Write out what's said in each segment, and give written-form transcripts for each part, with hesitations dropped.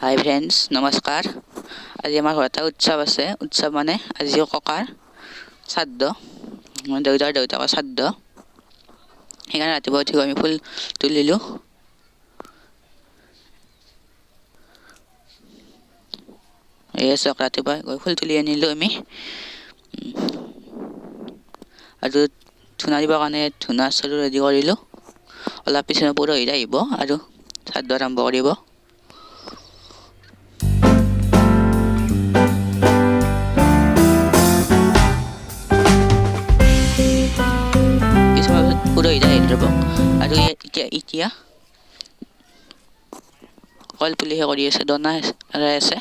হাই friends নমস্কাৰ। আজি আমাৰ ঘৰত এটা উৎসৱ আছে। উৎসৱ মানে আজি ককাৰ শ্ৰাদ্ধ, দেউতাকৰ শ্ৰাদ্ধ। সেইকাৰণে ৰাতিপুৱা উঠি আমি ফুল তুলিলোঁ। এই চক ৰাতিপুৱা গৈ ফুল তুলি আনিলোঁ আমি। আৰু ধূনা দিবৰ কাৰণে ধূনা চাউল ৰেডি কৰিলোঁ। অলপ পিছত পুৰোহিত আহিব আৰু শ্ৰাদ্ধ আৰম্ভ কৰিব। পুৰোহিত আহিল ৰ'ব। আৰু এতিয়া কল পুলিহে কৰি আছে, দনা আছে।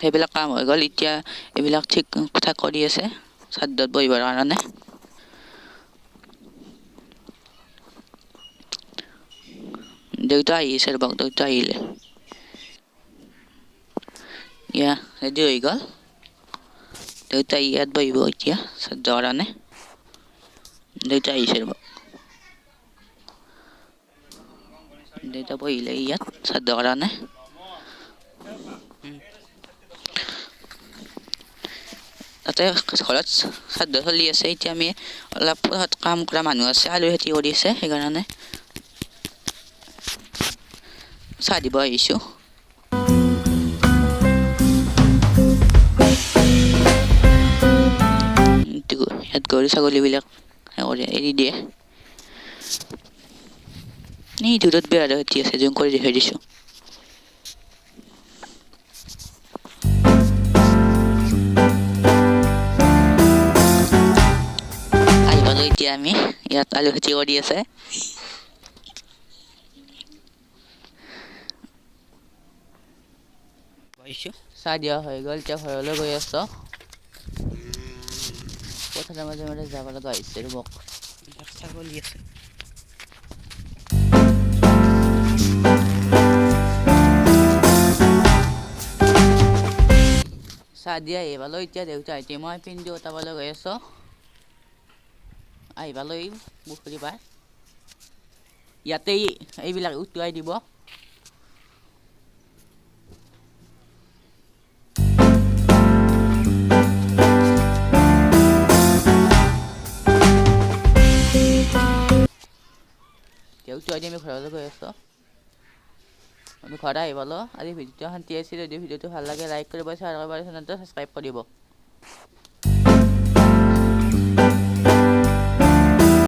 সেইবিলাক কাম হৈ গ'ল। এতিয়া এইবিলাক ঠিক ঠাক কৰি আছে শ্ৰাদ্ধত বহিবৰ কাৰণে। দেউতা আহিছে ৰ'ব, দেউতা আহিলে। ৰেডি হৈ গ'ল। দেউতা ইয়াত বহিব এতিয়া শ্ৰাদ্ধৰ কাৰণে। দেউতা আহিছে ৰ'ব। দেউতা বহিলে ইয়াত শ্ৰাদ্ধৰ কাৰণে। তাতে ঘৰত শ্ৰাদ্ধ চলি আছে। এতিয়া আমি অলপ কাম কৰা মানুহ আছে, আলু খেতি কৰি আছে, সেইকাৰণে চাহ দিব আহিছোঁ। ইয়াত গৰু ছাগলীবিলাক এৰি দিয়ে। এই দূৰত বেয়া খেতি আছে, জুম কৰি দেখাই দিছোঁ। আহি পালোঁ এতিয়া আমি, ইয়াত আলু খেতি কৰি আছে। চাহ দিয়া হৈ গ'ল, এতিয়া ঘৰলৈ গৈ আছোঁ। পথাৰৰ মাজে মাজে যাব লগা হৈছে ৰ'ব। ছাগলী আছে। চাহ দিয়া আহি পালোঁ। এতিয়া দেউতা আহিছে, মই পিন্ধি উঠাবলৈ গৈ আছোঁ। আহি পালোঁ এই পুখুৰী পাৰ। ইয়াতে এইবিলাক উটুৱাই দিব। উটুৱাই দি আমি ঘৰলৈ গৈ আছোঁ। আমি ঘৰত আহি পালোঁ। আজি ভিডিঅ'টো শান্তি আছিল। যদি ভিডিঅ'টো ভাল লাগে লাইক কৰিব, শ্বেয়াৰ কৰিব, চেনেলটো ছাবস্ক্ৰাইব কৰিব।